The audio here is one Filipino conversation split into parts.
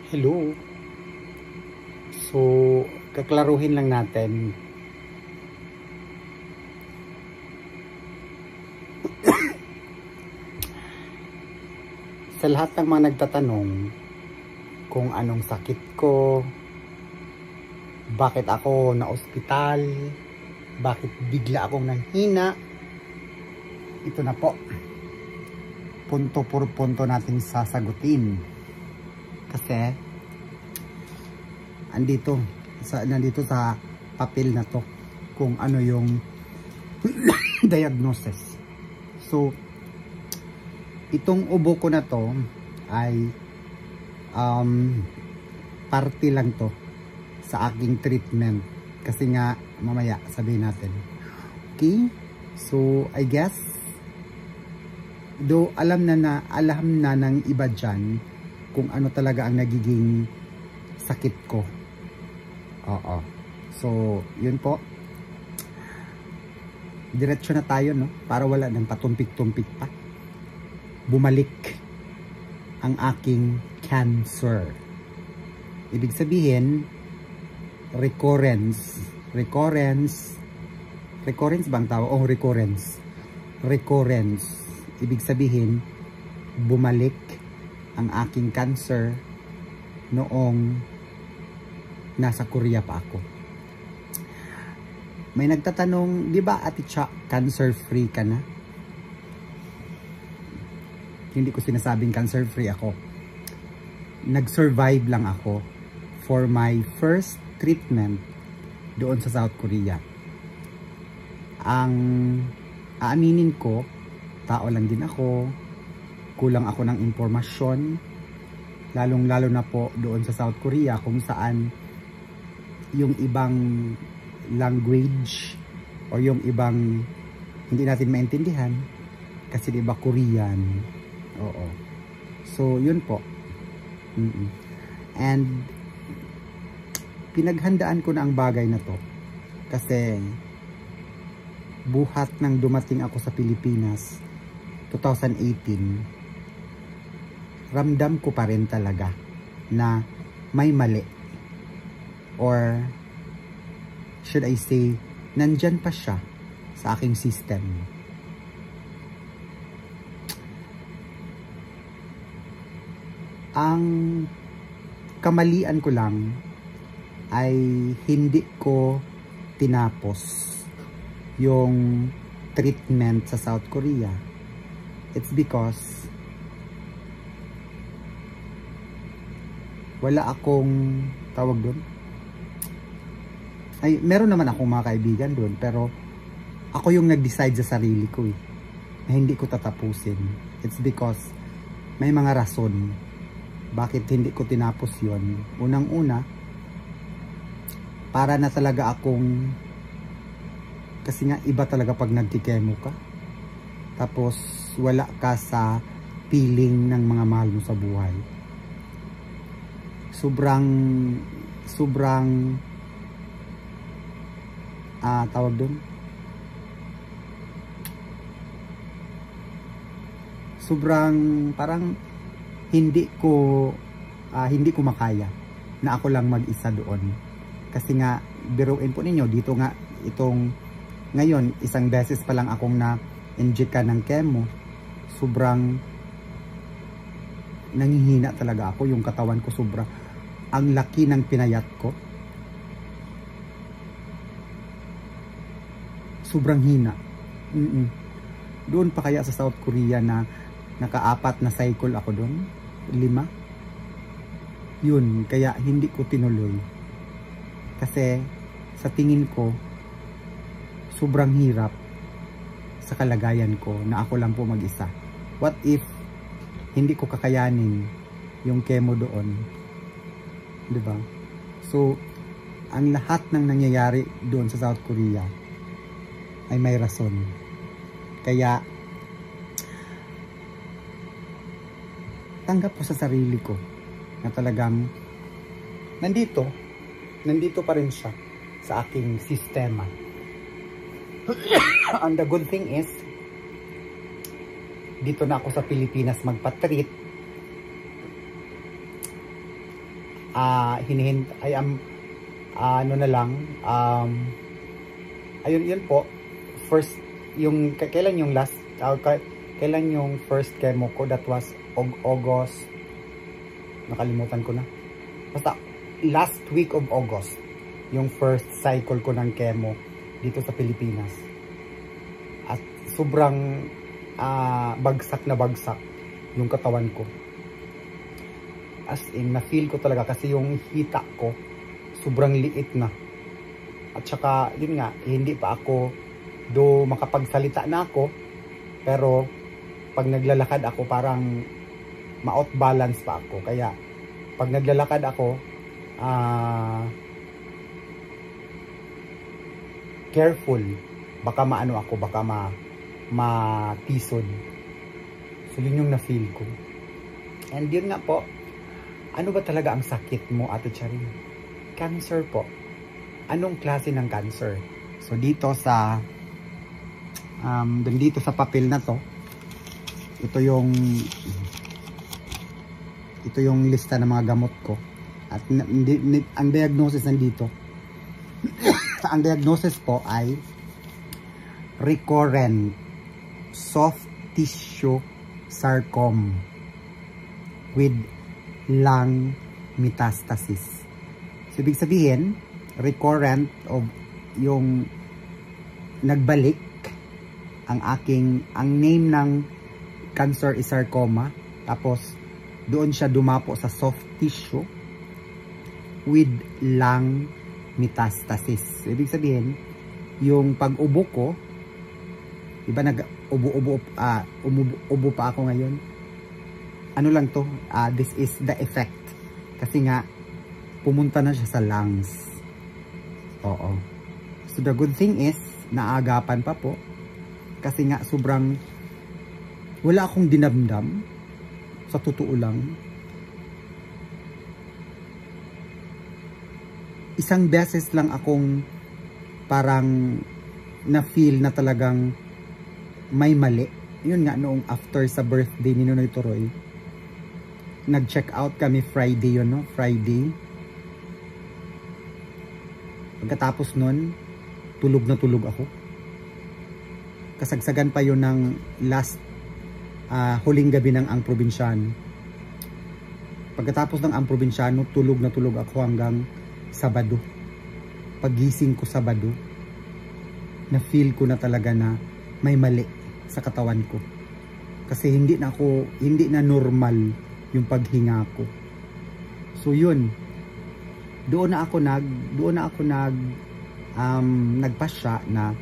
Hello. So, kaklaruhin lang natin. Sa lahat ng mga nagtatanong kung anong sakit ko, bakit ako na ospital, bakit bigla akong nanghina, ito na po. Punto por punto natin sasagutin. Kasi nandito sa papel na to kung ano yung diagnosis. So itong ubo ko na to ay parte lang to sa aking treatment, kasi nga mamaya sabihin natin. Okay, so I guess do alam na ng iba dyan kung ano talaga ang nagiging sakit ko. Oo. So, yun po. Diretso na tayo, no? Para wala nang patumpik-tumpik pa. Bumalik ang aking cancer. Ibig sabihin, recurrence bang tawag? Oh, recurrence. Ibig sabihin, bumalik ang aking cancer noong nasa Korea pa ako. May nagtatanong, di ba Ate Cha, cancer free ka na? Hindi ko sinasabing cancer free ako. Nag-survive lang ako for my first treatment doon sa South Korea. Ang aaminin ko, tao lang din ako, kulang ako ng impormasyon, lalong-lalo na po doon sa South Korea kung saan yung ibang language o yung ibang hindi natin maintindihan kasi diba Korean. Oo. So yun po. And pinaghandaan ko na ang bagay na to kasi buhat nang dumating ako sa Pilipinas 2018, ramdam ko pa rin talaga na may mali, or should I say, nandyan pa siya sa aking system. Ang kamalian ko lang ay hindi ko tinapos yung treatment sa South Korea. It's because wala akong tawag doon. Ay, meron naman akong mga kaibigan doon, pero ako yung nag-decide sa sarili ko na hindi ko tatapusin. It's because may mga rason bakit hindi ko tinapos yon. Unang-una, para na talaga akong, kasi nga iba talaga pag nagkikemo ka, tapos wala ka sa feeling ng mga mahal mo sa buhay. Sobrang tawag doon, sobrang parang hindi ko makaya na ako lang mag-isa doon. Kasi nga, biruin po ninyo, dito nga itong ngayon, isang beses pa lang akong na-inject ng chemo. Sobrang nangihina talaga ako, yung katawan ko sobra. Ang laki ng pinayat ko. Sobrang hina. Doon pa kaya sa South Korea na naka-4 na cycle ako doon? 5? Yun, kaya hindi ko tinuloy. Kasi sa tingin ko, sobrang hirap sa kalagayan ko na ako lang po mag-isa. What if hindi ko kakayanin yung chemo doon? Diba? So, ang lahat ng nangyayari doon sa South Korea ay may rason. Kaya tanggap ko sa sarili ko na talagang nandito pa rin siya sa aking sistema. And the good thing is, dito na ako sa Pilipinas magpa-treat. I am ano na lang, ayun, yun po, first, yung, kailan yung last, kailan yung first chemo ko? That was August, nakalimutan ko na, basta last week of August, yung first cycle ko ng chemo dito sa Pilipinas. At sobrang bagsak na bagsak yung katawan ko. As in, na-feel ko talaga kasi yung hita ko sobrang liit na. At saka, yun nga, hindi pa ako, do makapagsalita na ako, pero pag naglalakad ako parang ma-out balance pa ako. Kaya pag naglalakad ako, careful, baka maano ako, baka matisod. So yun yung na-feel ko. And yun nga po, ano ba talaga ang sakit mo, Ate Charing? Cancer po. Anong klase ng cancer? So dito sa dito sa papel na to, ito yung lista ng mga gamot ko. At ang diagnosis nandito ang diagnosis po ay recurrent soft tissue sarcoma with lung metastasis. So, ibig sabihin, recurrent of yung nagbalik ang name ng cancer is sarcoma, tapos doon siya dumapo sa soft tissue with lung metastasis. So, ibig sabihin, yung pag-ubo ko, iba nag-ubo pa ako ngayon. Ano lang to, this is the effect. Kasi nga, pumunta na siya sa lungs. Oo. So the good thing is, naagapan pa po. Kasi nga, sobrang, wala akong dinamdam. Sa totoo lang. Isang beses lang akong parang na-feel na talagang may mali. Yun nga, noong after sa birthday ni Nonoy Toroy, nag-check out kami Friday yun, no? Friday. Pagkatapos nun, tulog na tulog ako. Kasagsagan pa yun ng last huling gabi ng Ang Probinsyano. Pagkatapos ng Ang Probinsyano, tulog na tulog ako hanggang Sabado. Pagising ko Sabado, na-feel ko na talaga na may mali sa katawan ko. Kasi hindi na normal yung paghinga ko. So yun, doon na ako nagpasya na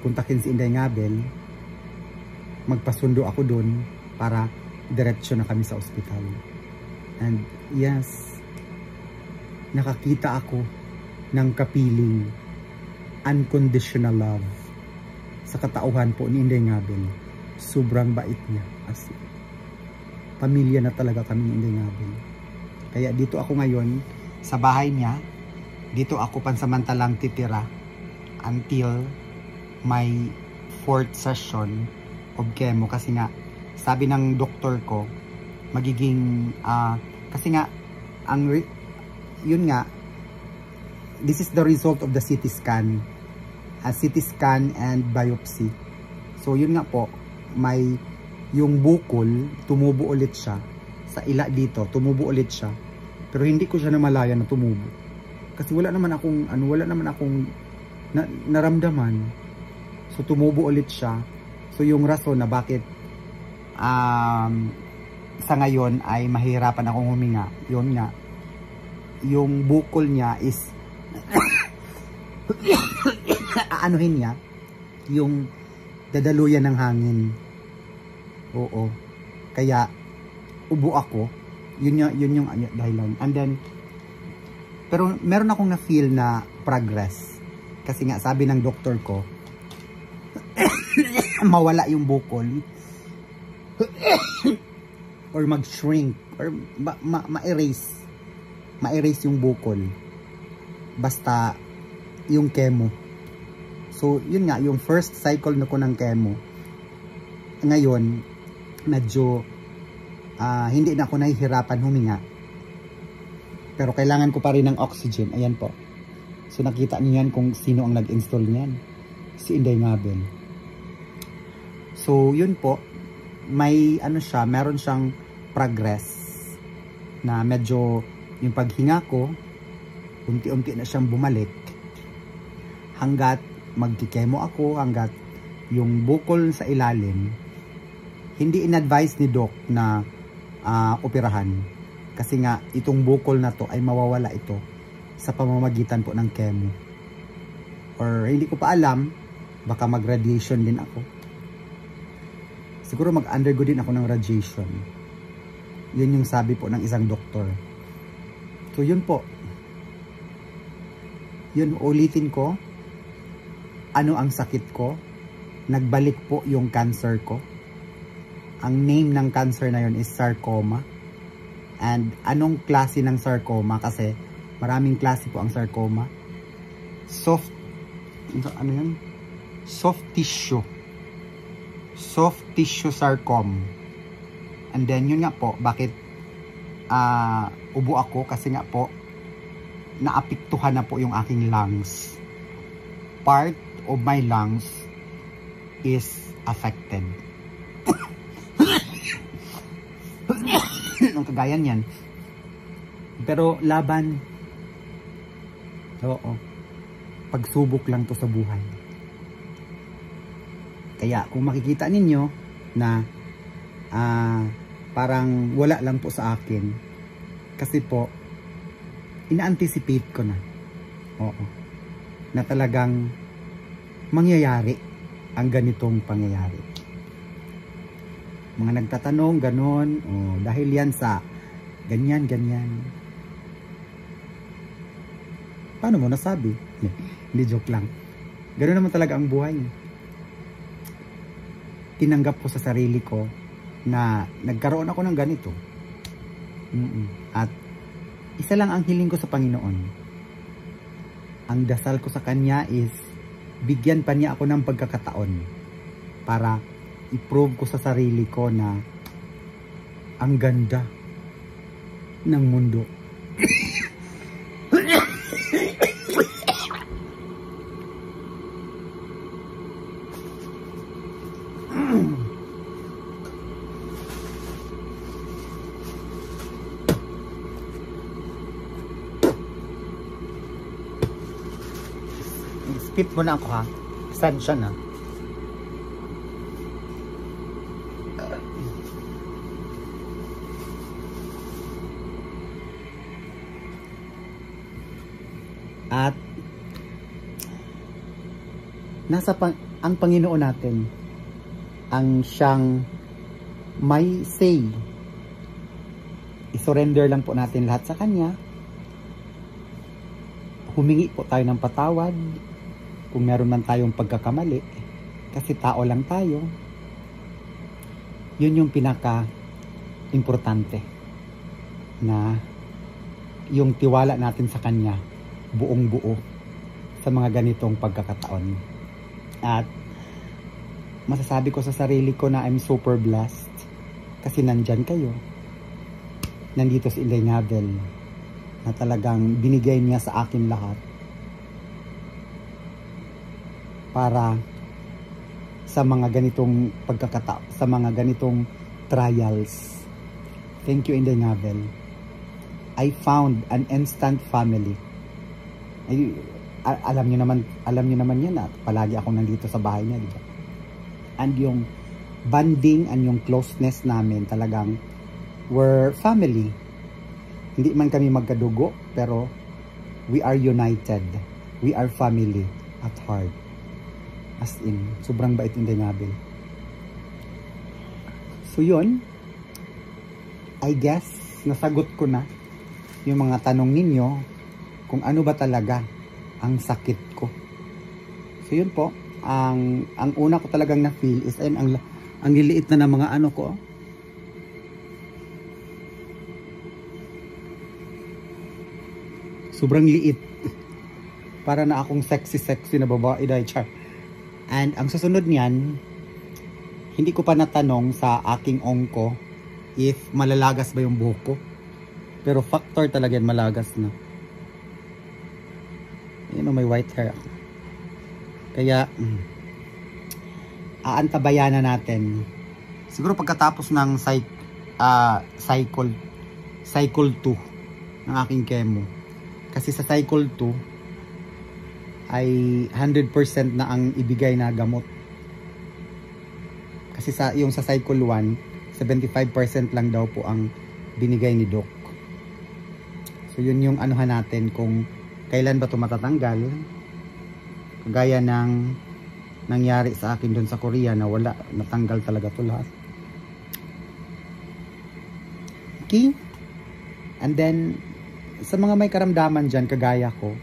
kontakin si Inday Ngabel, magpasundo ako doon para diretsyo na kami sa ospital. And yes, nakakita ako ng kapiling unconditional love sa katauhan po ni Inday Ngabel. Sobrang bait niya, as pamilya na talaga kami ni Inday Ngabel. Kaya dito ako ngayon sa bahay niya. Dito ako pansamantalang titira until my 4th session of chemo. Kasi nga, sabi ng doktor ko, magiging, kasi nga, yun nga, this is the result of the CT scan. CT scan and biopsy. So, yun nga po, yung bukol, tumubo ulit siya. Sa ila dito, tumubo ulit siya. Pero hindi ko siya namalayan na tumubo. Kasi wala naman akong naramdaman. So tumubo ulit siya. So yung rason na bakit sa ngayon ay mahirapan akong huminga, yun nga, yung bukol niya is aanuhin niya yung dadaluyan ng hangin. Oo. Kaya ubo ako. Yun yung dahilan. And then, pero meron akong na-feel na progress. Kasi nga, sabi ng doktor ko, mawala yung bukol. Or mag-shrink. Or ma-erase. Ma-erase yung bukol. Basta, yung chemo. So, yun nga, yung first cycle na ko ng chemo. Ngayon, medyo hindi na ako nahihirapan huminga. Pero kailangan ko pa rin ng oxygen. Ayan po. So nakita niyo yan kung sino ang nag-install niyan. Si Inday Mabel. So yun po. May ano siya, meron siyang progress na medyo yung paghinga ko unti-unti na siyang bumalik hanggat magkikemo ako, hanggat yung bukol sa ilalim hindi in-advise ni doc na operahan kasi nga itong bukol na to ay mawawala ito sa pamamagitan po ng chemo, or hindi ko pa alam, baka mag-radiation din ako. Siguro mag-undergo din ako ng radiation. Yun yung sabi po ng isang doktor. So yun po. Yun, ulitin ko. Ano ang sakit ko? Nagbalik po yung cancer ko. Ang name ng cancer na yun is sarcoma. And anong klase ng sarcoma? Kasi maraming klase po ang sarcoma. Soft tissue. Soft tissue sarcoma. And then yun nga po, bakit ubo ako? Kasi nga po, naapektuhan na po yung aking lungs. Part of my lungs is affected. Ang kagayan yan. Pero laban. Oo. Pagsubok lang to sa buhay. Kaya kung makikita ninyo na parang wala lang po sa akin. Kasi po, ina-anticipate ko na. Oo. Na talagang mangyayari ang ganitong pangyayari. Mga nagtatanong, ganon, dahil yan sa ganyan. Paano mo nasabi? Hindi, joke lang. Ganon naman talaga ang buhay. Tinanggap ko sa sarili ko na nagkaroon ako ng ganito. At isa lang ang hiling ko sa Panginoon. Ang dasal ko sa Kanya is bigyan pa niya ako ng pagkakataon para i-prove ko sa sarili ko na ang ganda ng mundo. Spit mo na ako ha. Saan siya na? At ang Panginoon natin ang siyang may say. I-surrender lang po natin lahat sa Kanya. Humingi po tayo ng patawad kung meron man tayong pagkakamali, kasi tao lang tayo. Yun yung pinaka-importante, na yung tiwala natin sa Kanya buong buo sa mga ganitong pagkakataon. At masasabi ko sa sarili ko na I'm super blessed kasi nandyan kayo. Nandito si Inday Mabel na talagang binigay niya sa akin lahat para sa mga ganitong sa mga ganitong trials. Thank you, Inday Mabel. I found an instant family. Alam niyo naman yan at palagi ako nandito sa bahay niya, diba? And yung bonding and yung closeness namin talagang we're family. Hindi man kami magkadugo, pero we are united. We are family at heart. As in, sobrang bait Inday Mabel. So yun, I guess nasagot ko na yung mga tanong ninyo kung ano ba talaga ang sakit ko. So yun po, ang una ko talagang na-feel is ang liliit na ng mga ano ko. Sobrang liit. Para na akong sexy na babae dahil char. And ang susunod niyan, hindi ko pa natanong sa aking ongko if malalagas ba yung buhok ko. Pero factor talaga yan, malagas na. May white hair ako. Kaya, aantabayan na natin. Siguro pagkatapos ng cycle 2 ng aking chemo. Kasi sa cycle 2 ay 100% na ang ibigay na gamot. Kasi yung sa cycle 1, 75% lang daw po ang binigay ni Doc. So yun yung anuhan natin kung kailan ba ito matatanggal. Gaya ng nangyari sa akin doon sa Korea na wala, natanggal talaga ito lahat. Okay? And then, sa mga may karamdaman dyan, kagaya ko,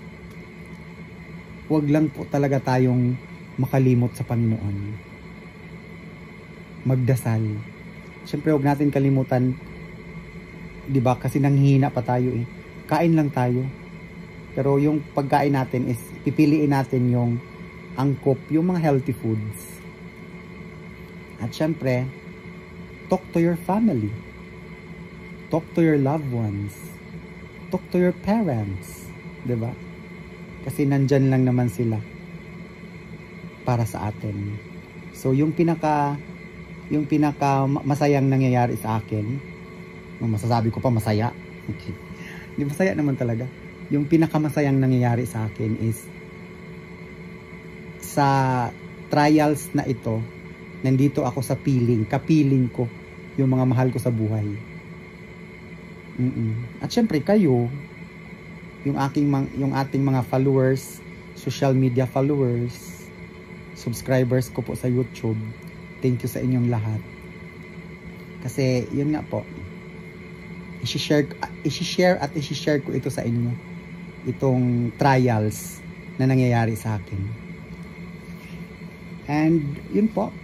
huwag lang po talaga tayong makalimot sa Panginoon. Magdasal. Siyempre, huwag natin kalimutan, diba? Kasi nanghihina pa tayo eh. Kain lang tayo. Pero yung pagkain natin is, pipiliin natin yung angkop, yung mga healthy foods. At siyempre, talk to your family. Talk to your loved ones. Talk to your parents. Diba? Kasi nandyan lang naman sila para sa atin. So, yung pinaka masayang nangyayari sa akin, masasabi ko pa masaya. Okay. Hindi, masaya naman talaga. Yung pinakamasayang nangyayari sa akin is sa trials na ito, nandito ako sa kapiling ko yung mga mahal ko sa buhay. At syempre kayo, yung ating mga followers, social media followers, subscribers ko po sa YouTube, thank you sa inyong lahat. Kasi yun nga po, i-share ko ito sa inyo, itong trials na nangyayari sa akin. And yun po,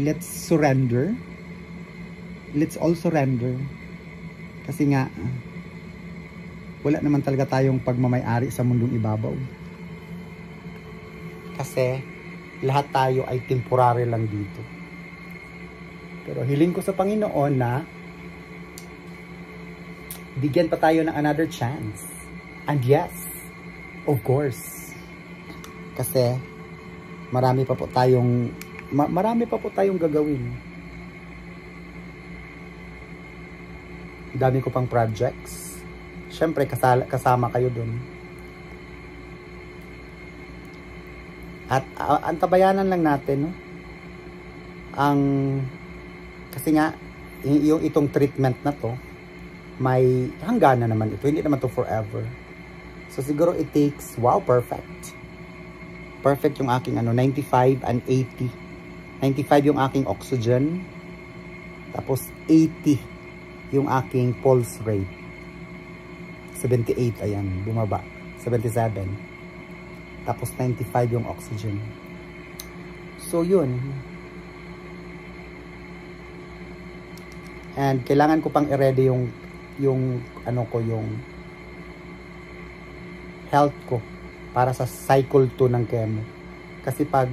let's surrender. Let's all surrender. Kasi nga, wala naman talaga tayong pagmamay-ari sa mundong ibabaw. Kasi lahat tayo ay temporary lang dito. Pero hiling ko sa Panginoon na bigyan pa tayo ng another chance. And yes, of course. Kasi marami pa po tayong gagawin. Dami ko pang projects. Siyempre kasama kayo dun. At antabayanan lang natin, no? Kasi nga yung itong treatment na to, may hangganan naman ito. Hindi naman to forever. So siguro it takes, wow, perfect. Perfect yung aking 95 and 80. 95 yung aking oxygen. Tapos 80 yung aking pulse rate. 78, ayan, bumaba. 77. Tapos 95 yung oxygen. So yun. And kailangan ko pang i-ready yung health ko para sa cycle 2 ng chemo. Kasi pag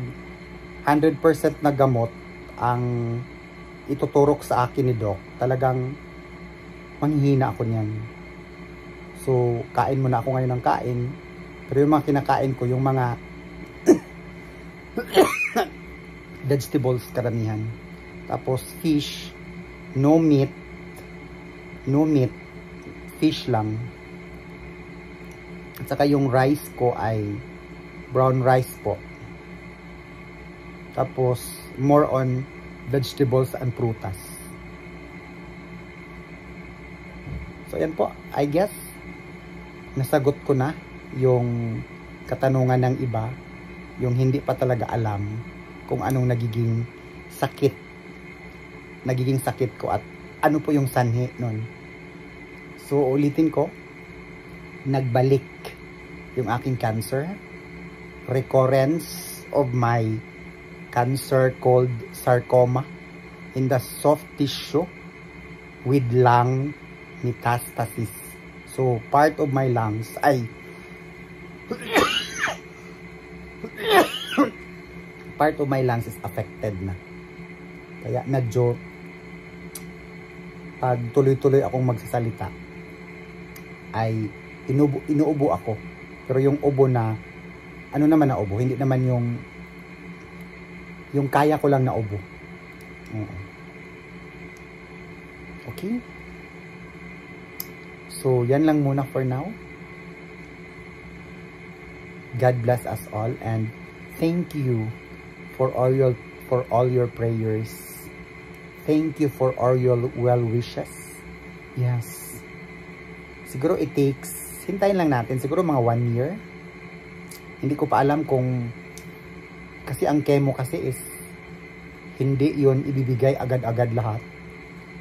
100% na gamot ang ituturok sa akin ni Doc, talagang manghihina ako niyan. So, kain muna ako ngayon ng kain. Pero yung mga kinakain ko, yung mga vegetables karamihan. Tapos fish, no meat, fish lang. At saka yung rice ko ay brown rice po. Tapos more on vegetables and prutas. So yan po, I guess nasagot ko na yung katanungan ng iba, yung hindi pa talaga alam kung anong nagiging sakit ko at ano po yung sanhi nun. So ulitin ko, nagbalik yung aking cancer, recurrence of my cancer called sarcoma in the soft tissue with lung metastasis. So part of my lungs ay part of my lungs is affected na. Kaya medyo pag tuloy-tuloy akong magsasalita, ay inuubo ako. Pero yung ubo na, ano naman na ubo, hindi naman yung kaya ko lang na ubo. Okay? So, yan lang muna for now. God bless us all and thank you for all your prayers. Thank you for all your well wishes. Yes. Siguro it takes, hintayin lang natin, siguro mga 1 year. Hindi ko pa alam kung, kasi ang chemo kasi is, hindi yun ibibigay agad-agad lahat.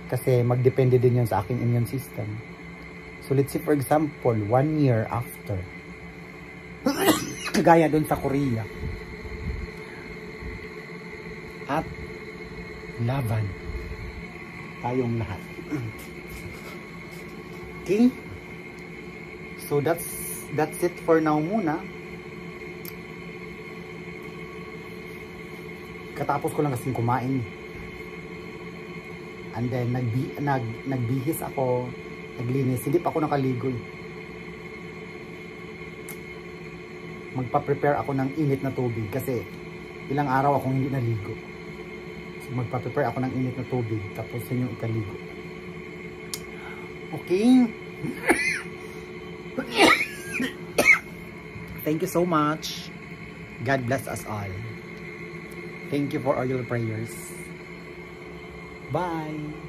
Kasi magdepende din yun sa aking immune system. So let's say for example, 1 year after, kagaya dun sa Korea. At laban tayong lahat. Okay? So that's it for now muna. Katapos ko lang kasing kumain. And then nagbihis ako, naglinis. Hindi pa ako nakaligo. Magpa-prepare ako ng init na tubig kasi ilang araw akong hindi naligo. So magpa-prepare ako ng init na tubig tapos yun yung ikaligo. Okay? Thank you so much. God bless us all. Thank you for all your prayers. Bye.